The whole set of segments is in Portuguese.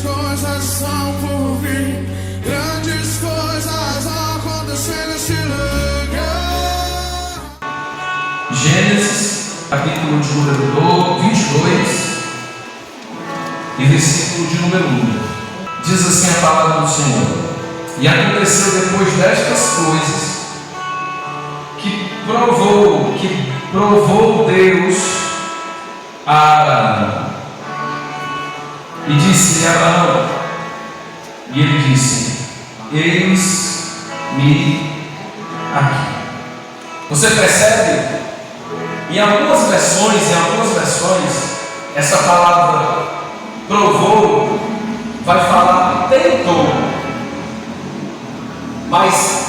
coisas são por vir, grandes coisas acontecendo nesse lugar. Gênesis, capítulo de número 22 e versículo de número 1. Diz assim a palavra do Senhor: e aconteceu depois destas coisas que provou Deus a Abraão e disse-lhe: Abraão, e ele disse: eis-me aqui. Você percebe? Em algumas versões, essa palavra provou vai falar tentou, mas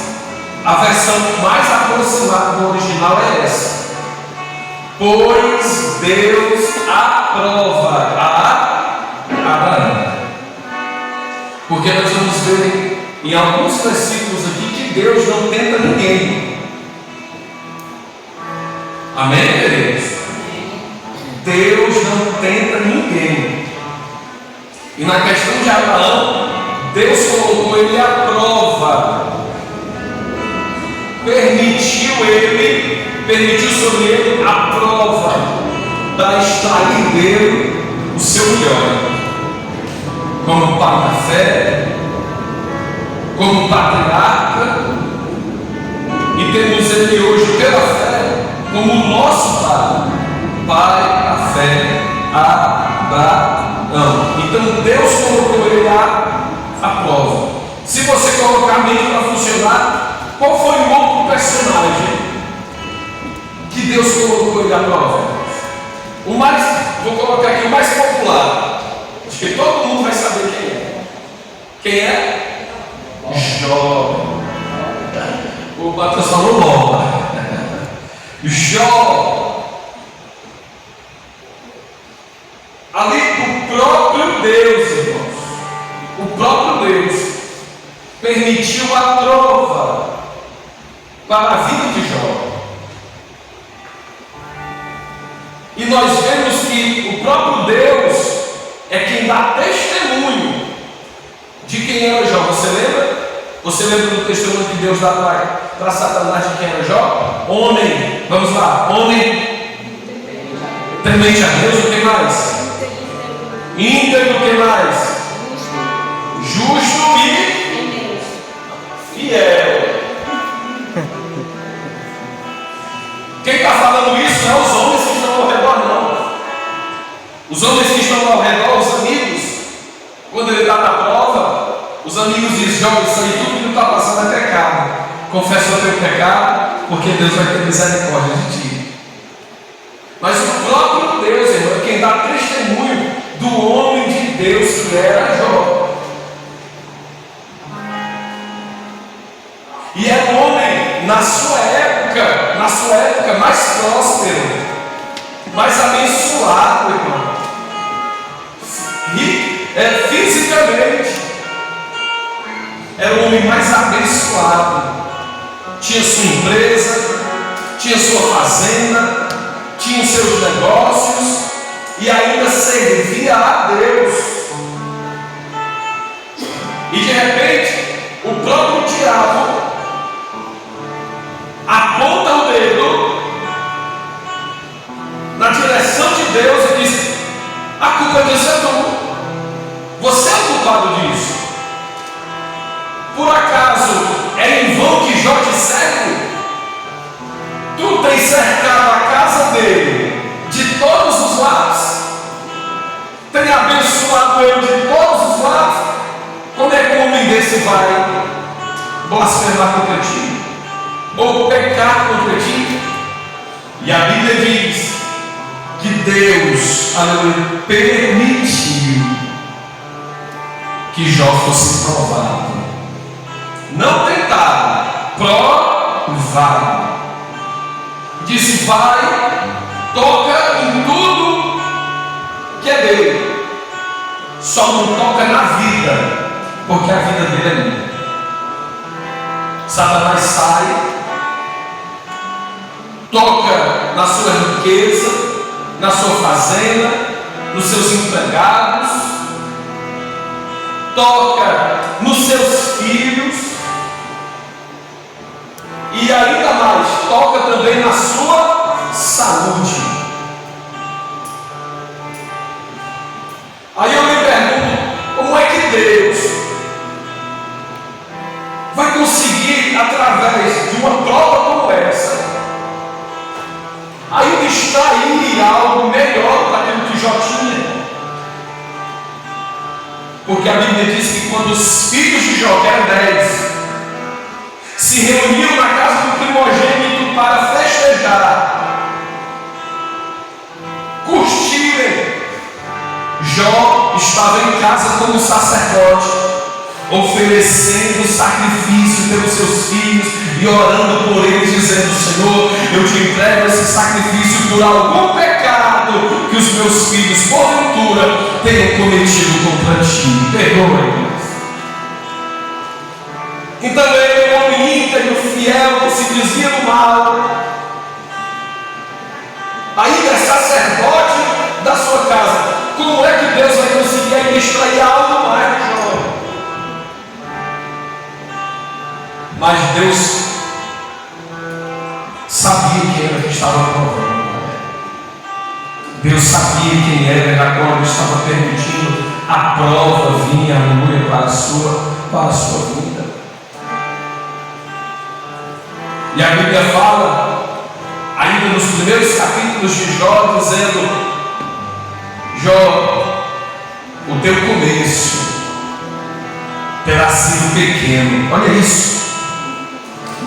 a versão mais aproximada do original é essa: pois Deus aprova a Abraão. Porque nós vamos ver em alguns versículos aqui que Deus não tenta ninguém. Amém, queridos? Deus não tenta ninguém. E na questão de Abraão, Deus colocou ele à prova, permitiu sobre ele a prova para extrair dele o seu melhor, como pai da fé, como patriarca, e temos ele hoje pela fé como o nosso pai da fé, Abraão. Então Deus colocou ele à prova. Se você colocar a mente para funcionar, qual foi o outro personagem que Deus colocou ele à prova? Vou colocar aqui o mais popular, acho que todo mundo vai saber quem é. Quem é? Jó. O Matheus falou logo. Jó. Ali o próprio Deus, irmãos, o próprio Deus permitiu a prova para a vida de Jó. E nós vemos que o próprio Deus é quem dá testemunho de quem era Jó. Você lembra? Você lembra do testemunho que Deus dá para Satanás de quem era Jó? Homem, vamos lá, homem temente a Deus, o que mais? Íntegro, o que mais? Justo e fiel. Quem está falando isso não é os homens que estão ao redor, não. Os homens que estão ao redor, os amigos, quando ele está na prova, os amigos dizem: Jó, isso aí tudo que não está passando é pecado. Confessa o teu pecado, porque Deus vai ter misericórdia de ti. Mas o próprio Deus, irmão, é quem dá testemunho do homem de Deus que era Jó. E é um homem, na sua época mais próspero, mais abençoado, irmão. Fisicamente, era o homem mais abençoado. Tinha sua empresa, tinha sua fazenda, tinha os seus negócios e ainda servia a Deus. E de repente, o próprio diabo aponta o dedo na direção de Deus e diz: a culpa disso é tua. Você é o culpado disso. Por acaso é em vão que Jó te serve? Tu tens cercado a casa dele de todos os lados, tem abençoado ele de todos os lados. Como é que um homem desse vai blasfemar contra ti? Ou pecar contra ti? E a Bíblia diz que Deus, aleluia, permitiu que Jó fosse provado. Não tentado, provado. Disse: vai, toca em tudo que é dele, só não toca na vida, porque a vida dele é minha. Satanás sai, toca na sua riqueza, na sua fazenda, nos seus empregados, toca nos seus filhos e ainda mais, toca também na sua saúde. Aí eu me pergunto, como é que Deus vai conseguir, através de uma prova como essa, ainda extrair algo melhor daquilo que Jó tinha? Porque a Bíblia diz que quando os filhos de Jó, que eram 10, se reuniram na casa do primogênito para festejar, curtirem, Jó estava em casa como sacerdote, oferecendo sacrifício pelos seus filhos e orando por eles, dizendo: Senhor, eu te entrego esse sacrifício por algum pecado que os meus filhos porventura tenham cometido contra ti, perdoa-lhes. Então ele, o homem íntegro, fiel, que se dizia do mal, ainda é sacerdote da sua casa. Como é que Deus vai conseguir ainda extrair algo mais de Jó? Mas Deus sabia quem era que estava provando. Deus sabia quem era e agora estava permitindo a prova vir, aleluia, para a sua vida. E a Bíblia fala, ainda nos primeiros capítulos de Jó, dizendo: Jó, o teu começo terá sido pequeno, olha isso,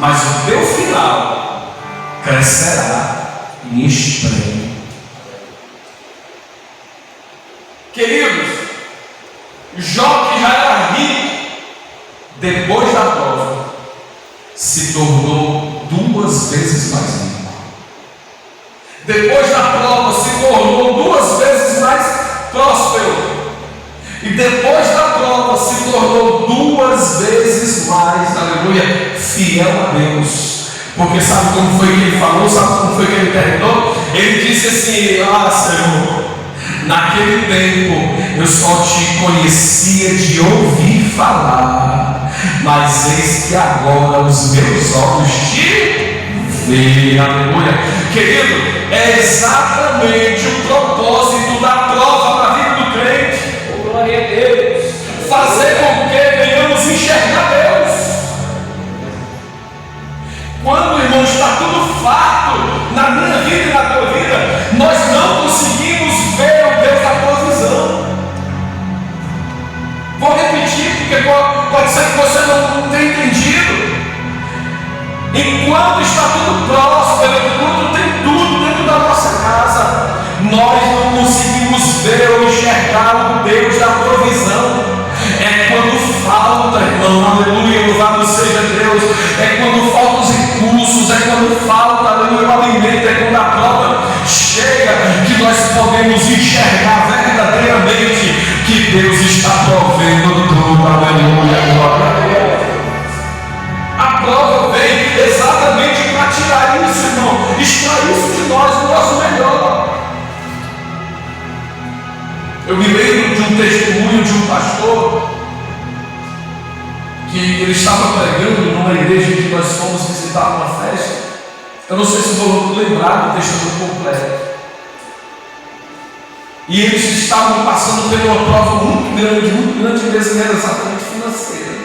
mas o teu final crescerá em extremo. Queridos, Jó, que já era rico, depois da prova, se tornou 2 vezes mais rico. Depois da prova, se tornou 2 vezes mais próspero. E depois da prova, se tornou 2 vezes mais, aleluia, fiel a Deus. Porque sabe como foi que ele falou? Sabe como foi que ele terminou? Ele disse assim: ah, Senhor, naquele tempo eu só te conhecia de ouvir falar, mas eis que agora os meus olhos te veem, aleluia. Querido, é exatamente o propósito da prova para a vida do crente. Oh, glória a Deus. Fazer com que venhamos enxergar Deus. Quando, irmão, está tudo farto na minha vida e na tua vida, nós não conseguimos ver o Deus da provisão. Vou repetir, porque pode ser que você não tenha entendido. Enquanto está tudo próspero, enquanto tem tudo dentro da nossa casa, nós não conseguimos ver ou enxergar o Deus da provisão. É quando falta, irmão, aleluia, louvado seja Deus. É quando faltam os recursos, é quando falta, aleluia, o alimento, é quando a prova chega, que nós podemos enxergar verdadeiramente que Deus está provendo tudo, aleluia, glória a Deus. A prova vem exatamente para tirar isso, irmão, extrair isso de nós, o nosso melhor. Eu me lembro de um testemunho de um pastor que ele estava pregando numa igreja que nós fomos visitar uma festa. Eu não sei se vou lembrar do testemunho completo. E eles estavam passando por uma prova muito grande mesmo, era exatamente financeira.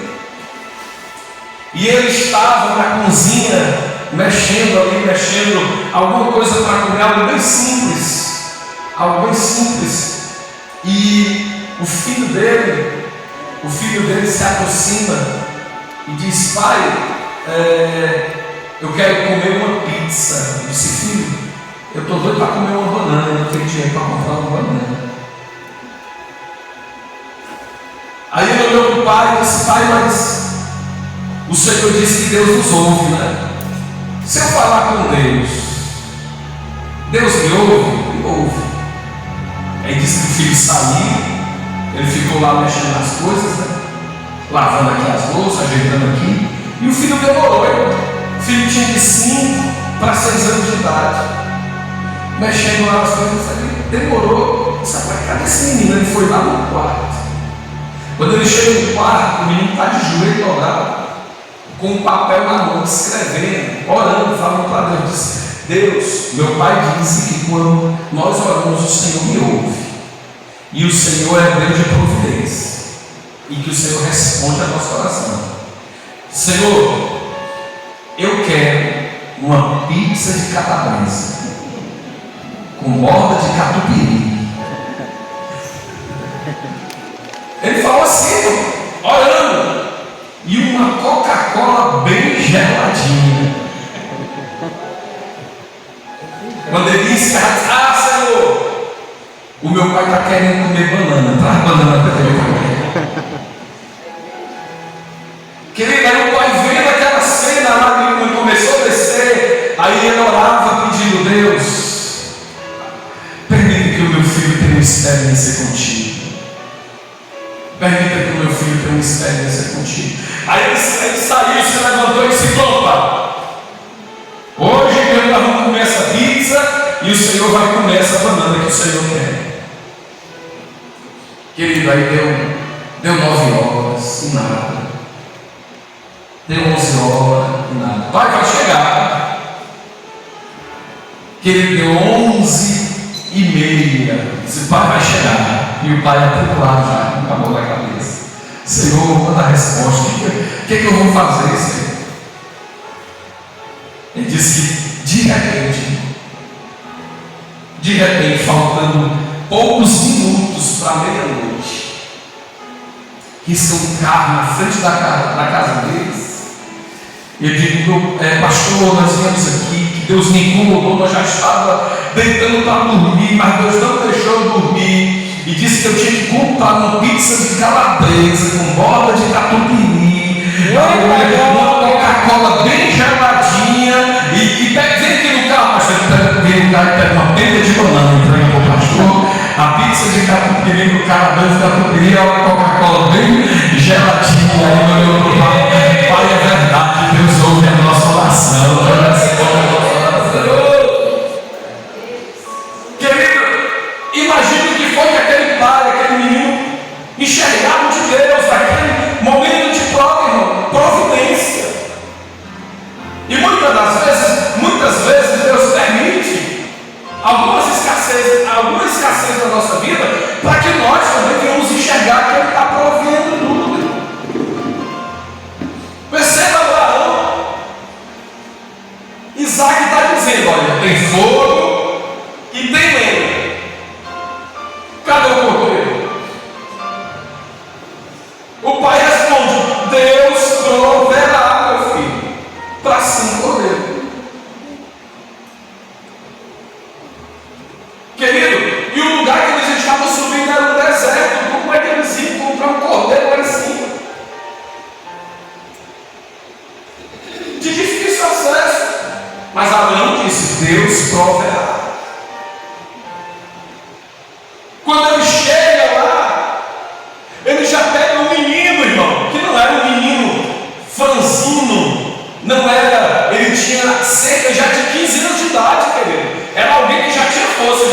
E ele estava na cozinha, mexendo alguma coisa para comer, algo bem simples. E o filho dele se aproxima e diz: pai, eu quero comer uma pizza. Eu disse: filho, eu estou doido para comer uma banana, eu não tenho dinheiro para comprar uma banana. Aí ele olhou para o pai e disse: pai, mas o Senhor disse que Deus nos ouve, né? Se eu falar com Deus, Deus me ouve? Me ouve. Aí disse que o filho saiu, ele ficou lá mexendo nas coisas, né? Lavando aqui as louças, ajeitando aqui. E o filho demorou, hein? O filho tinha de 5 para 6 anos de idade, mexendo lá nas coisas, ele demorou. Sabe, cadê esse menino? Ele foi lá no quarto, Quando ele chega no quarto, o menino está de joelho dobrado, com um papel na mão, escrevendo, orando, falando para Deus. Deus, meu pai disse que quando nós oramos, o Senhor me ouve. E o Senhor é Deus de providência. E que o Senhor responde a nossa oração. Senhor, eu quero uma pizza de calabresa com borda de catupiry. Ele falou assim, orando, e uma Coca-Cola bem geladinha. Quando ele disse, Senhor, o meu pai está querendo comer banana, traz banana para ele comer. Querido, aí o pai vendo aquela cena lá que começou a descer, aí ele orava pedindo, Deus, permita que o meu filho tenha uma experiência contigo. Permita que o meu filho tenha uma experiência contigo. Aí ele saiu, se levantou e disse, opa, hoje eu vou comer essa pizza e o Senhor vai comer essa banana que o Senhor quer. Querido, aí deu 9 horas e nada. Deu 11 horas e nada. Vai chegar. Querido, deu 11h30. Esse pai vai chegar. E o pai atribulado já, com a mão na cabeça. Senhor, manda a resposta. O que eu vou fazer, Senhor? Ele disse que de repente, faltando poucos minutos para meia-noite, risca um carro na frente da casa deles. E eu digo, pastor, nós viemos aqui, que Deus me incomodou, nós já estava deitando para dormir, mas Deus não deixou eu dormir. E disse que eu tinha que comprar uma pizza de calabresa com borda de catupiry, uma Coca-Cola bem geladinha, e vem aqui no carro, pastor, vem no carro e pega uma penca de banana, entrega para o pastor, a pizza de catupiry no calabresa de catupiry, a Coca-Cola bem geladinha, aí eu olhei para o pai, é verdade, Deus ouve a nossa oração, imagine o que foi que aquele pai, aquele menino enxergaram de Deus naquele momento de prova, irmão, providência. E muitas vezes Deus permite alguma escassez da nossa vida para que nós também venhamos enxergar que Ele está provendo tudo. Perceba Abraão. Isaac está dizendo, olha, tem fogo e tem lenha. Cadê o cordeiro? O pai responde, Deus proverá, meu filho, para sim cordeiro. Querido, e o lugar que eles estavam subindo era um deserto. Como é que eles iam comprar um cordeiro lá em cima? De difícil acesso. Mas Abraão disse, Deus proverá. Quando ele chega lá, ele já pega um menino, irmão, que não era um menino franzino, não era, ele tinha cerca já de 15 anos de idade, querido. Era alguém que já tinha força,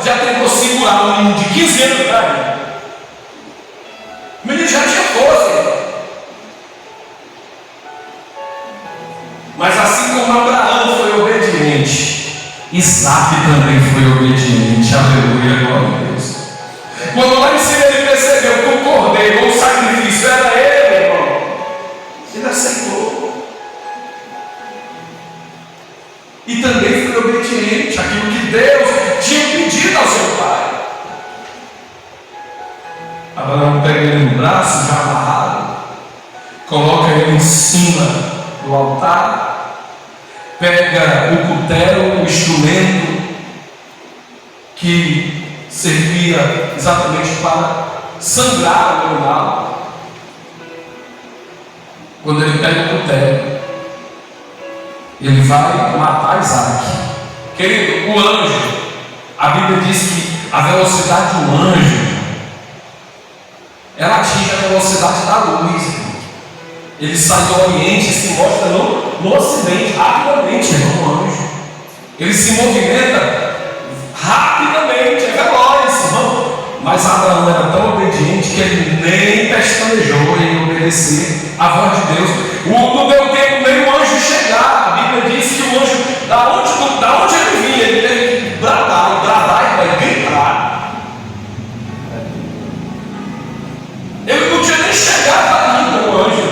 já tentou segurar um menino de 15 anos de idade. O menino já tinha força, irmão. Mas assim como Abraão foi obediente, Isaac também foi obediente. Aleluia, glória a Deus. Quando lá em cima ele percebeu que o cordeiro ou o sacrifício era ele, irmão, ele aceitou. E também foi obediente àquilo que Deus tinha pedido ao seu pai. Abraão pega ele no braço, já amarrado, coloca ele em cima do altar, pega o cutelo, o instrumento que servia exatamente para sangrar o animal. Quando ele pega o cutelo, ele vai matar Isaac. Querido, o anjo, a Bíblia diz que a velocidade do anjo, ela atinge a velocidade da luz. Ele sai do Oriente e se mostra no Ocidente rapidamente, irmão, o anjo. Ele se movimenta rapidamente, é veloz, irmão. Mas Abraão era tão obediente que ele nem obedecer à voz de Deus. No meu tempo veio o anjo chegar. A Bíblia diz que o anjo, da onde ele vinha, ele teve que bradar, e gritar. Ele não tinha nem chegado ainda, o anjo.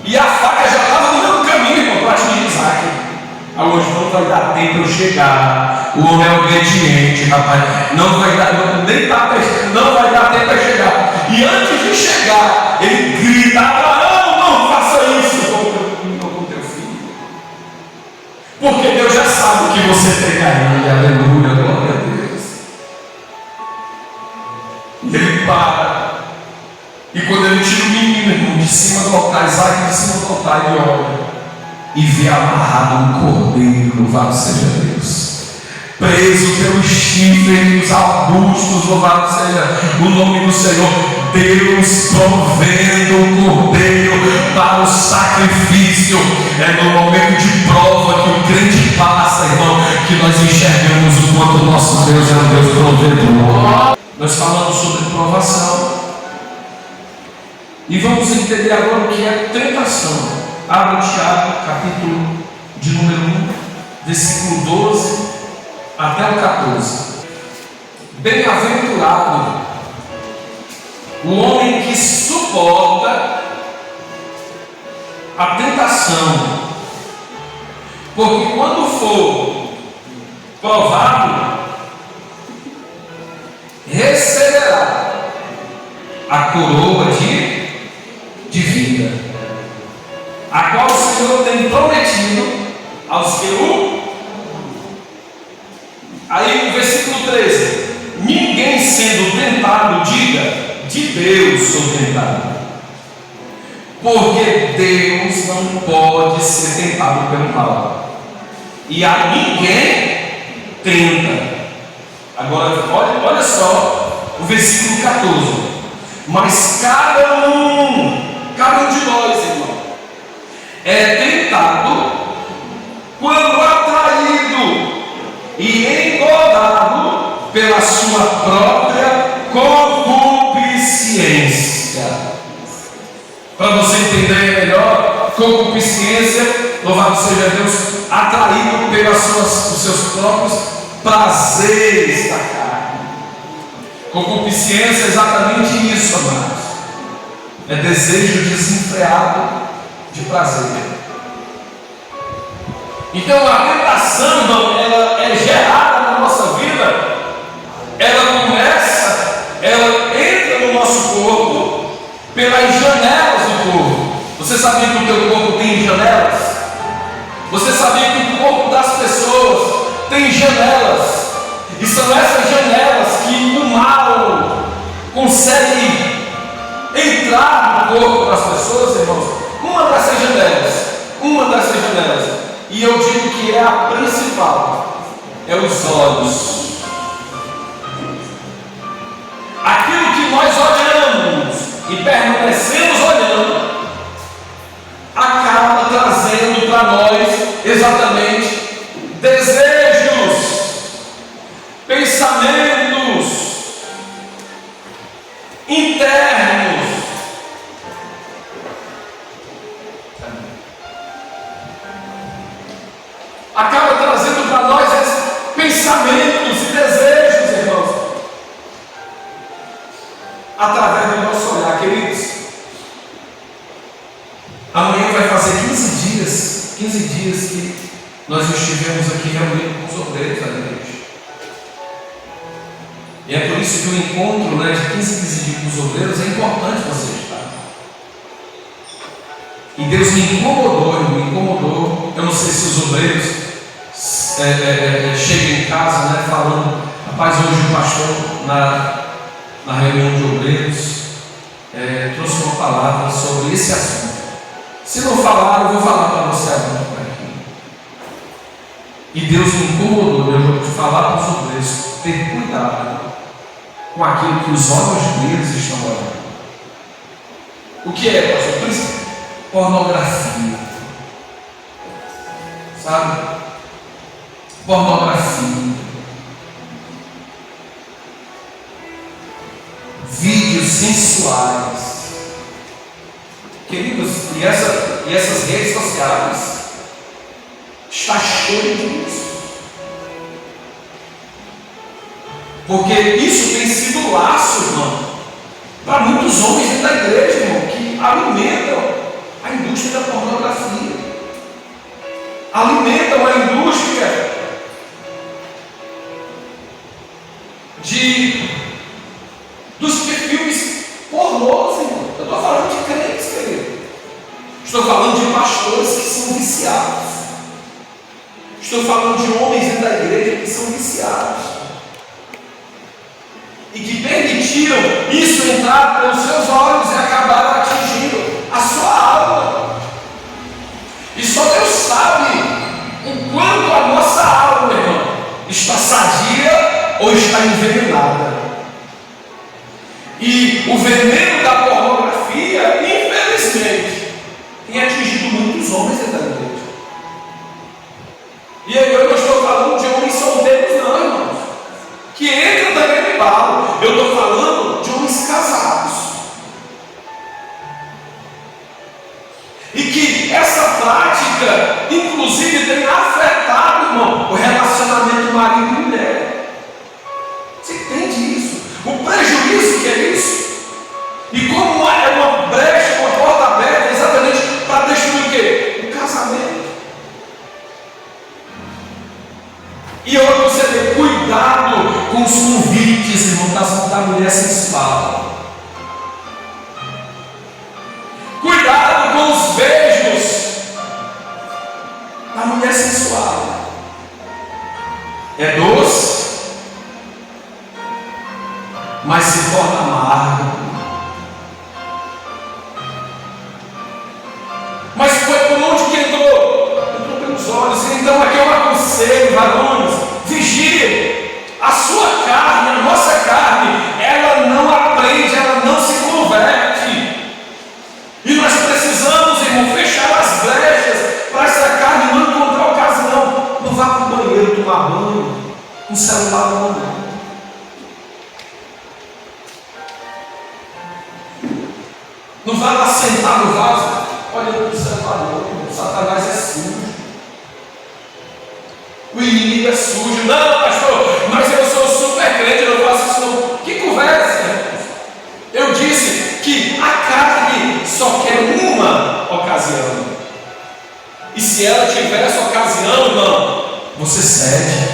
E a faca já estava no meu caminho para atingir Isaac. Hoje não vai dar tempo eu chegar. O homem é obediente, rapaz. Não vai dar tempo eu chegar. E antes de chegar, ele grita: Abraão, não faça isso com teu filho. Porque Deus já sabe o que você tem aí. Aleluia, glória a Deus. E ele para. E quando ele tira o menino, irmão, de cima do altar, Isaac de cima do altar, ele olha e vê amarrado um cordeiro, louvado seja Deus, preso pelos chifres dos arbustos, louvado seja o nome do Senhor. Deus provendo o cordeiro para o sacrifício. É no momento de prova que o crente passa, irmão, que nós enxergamos o quanto o nosso Deus é um Deus provedor. Nós falamos sobre provação e vamos entender agora o que é tentação. Abra Tiago, capítulo de número 1, versículo 12 até o 14. Bem-aventurado o homem que suporta a tentação, porque quando for provado, receberá a coroa de vida, a qual o Senhor tem prometido aos que o... Aí o versículo 13: ninguém sendo tentado diga, de Deus sou tentado, porque Deus não pode ser tentado pelo mal, e a ninguém tenta. Agora olha só o versículo 14: mas cada um de nós, irmão, é tentado quando atraído e engodado pela sua própria concupiscência. Para você entender melhor, concupiscência, louvado seja Deus, atraído pelos seus próprios prazeres da carne. Concupiscência é exatamente isso, amados. É desejo desenfreado de prazer. Então a tentação, irmão, ela é gerada na nossa vida. Ela entra no nosso corpo pelas janelas do corpo. Você sabia que o teu corpo tem janelas? Você sabia que o corpo das pessoas tem janelas? E são essas janelas que o mal consegue entrar no corpo das pessoas, irmãos. Uma dessas janelas, e eu digo que é a principal, é os olhos. Aquilo que nós olhamos e permanecemos olhando acaba trazendo para nós exatamente desejos, pensamentos internos. Acaba trazendo para nós esses pensamentos e desejos, irmãos, através do nosso olhar, queridos. Amanhã vai fazer 15 dias que nós estivemos aqui reunidos com os obreiros da igreja. E é por isso que o encontro, de 15 dias com os obreiros é importante você estar. E Deus me incomodou. Eu não sei se os obreiros chegam em casa, falando: rapaz, hoje o pastor na reunião de obreiros trouxe uma palavra sobre esse assunto. Se não falar, eu vou falar para você agora aqui. E Deus me incomodou de falar para os obreiros ter cuidado com aquilo que os olhos deles estão olhando. O que é, pastor? Pornografia. Sabe? Pornografia. Vídeos sensuais. Queridos, e essas redes sociais está cheio disso. Porque isso tem sido laço, irmão, para muitos homens dentro da igreja, irmão, que alimentam a indústria da pornografia, alimentam a indústria dos filmes pornôs, irmão. Eu estou falando de crentes, querido. Estou falando de pastores que são viciados. Estou falando de homens dentro da igreja que são viciados e que permitiram isso entrar pelos seus olhos e acabaram atingindo a sua alma. E só Deus sabe o quanto a nossa alma, irmão, está sadia ou está envenenada. E o veneno da pornografia, infelizmente, tem atingido muitos homens dentro da igreja. E aí eu não estou falando de homens solteiros, não, irmãos, que entram também no embalo. Eu estou falando de homens casados. E que essa prática, inclusive, tem afetado, irmão, o relacionamento marido e mulher. Você entende isso? O prejuízo que é isso? E como é uma brecha, uma porta aberta, exatamente para destruir o quê? O casamento. E olha, você tem cuidado com os convites, irmão, da mulher sensual. Cuidado com os beijos da mulher sensual. É doce, mas se torna amargo. Mas foi por onde que entrou? Entrou pelos olhos. Então aqui eu aconselho, varões, vigiem. A sua carne, a nossa carne, ela não aprende, ela não se converte. E nós precisamos, irmão, fechar as brechas para essa carne não encontrar ocasião. Não vá para o banheiro tomar banho, um celular na mão. Não vá lá sentar no vaso, olhando para o celular, não. Satanás é sujo. O inimigo é sujo. Não, pastor, mas eu sou super crente, eu não faço isso não. Que conversa! Eu disse que a carne só quer uma ocasião. E se ela tiver essa ocasião, irmão, você cede.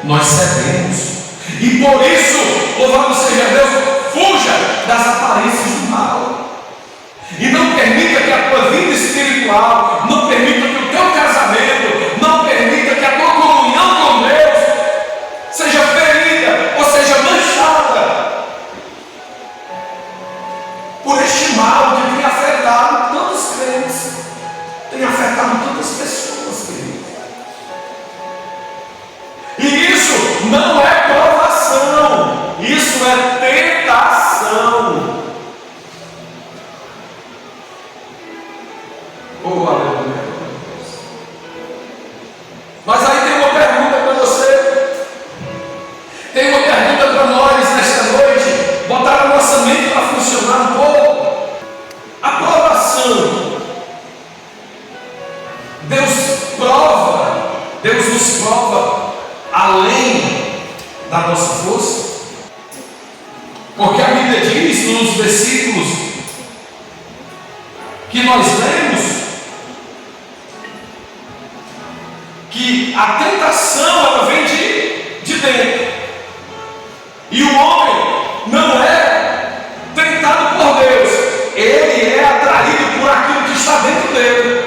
Nós cedemos. E por isso, louvado seja Deus, fuja das aparências do mal. E não permita que a tua vida espiritual, não permita que o teu casamento, não permita que a tua comunhão com Deus seja ferida ou seja manchada por este mal que tem afetado tantos crentes, tem afetado tantas pessoas, queridos. E isso não é provação, isso é tentação. Oh, aleluia. Mas aí tem uma pergunta para você. Tem uma pergunta para nós nesta noite. Botar a nossa mente para funcionar um pouco. Aprovação. Deus nos prova além da nossa força. Porque a Bíblia diz nos versículos que nós lemos que a tentação ela vem de dentro, e o homem não é tentado por Deus, ele é atraído por aquilo que está dentro dele,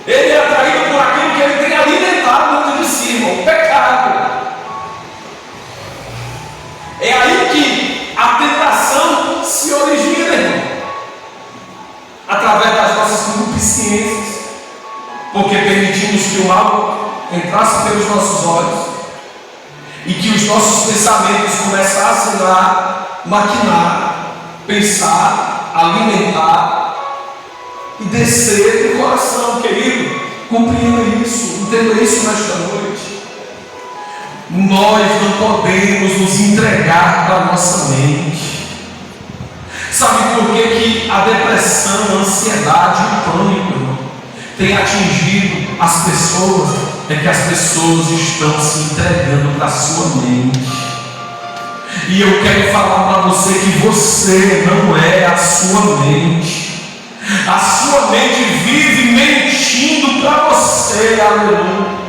ele é atraído por aquilo que ele tem alimentado dentro de si, o pecado. É aí que a tentação se origina, irmão, através das nossas concupiscências. Porque permitimos que o mal entrasse pelos nossos olhos e que os nossos pensamentos começassem a maquinar, pensar, alimentar e descer no coração, querido. Compreenda isso, entenda isso nesta noite. Nós não podemos nos entregar para a nossa mente. Sabe por que a depressão, a ansiedade, o pânico, irmão, tem atingido as pessoas, é que as pessoas estão se entregando para a sua mente. E eu quero falar para você que você não é a sua mente. A sua mente vive mentindo para você, aleluia.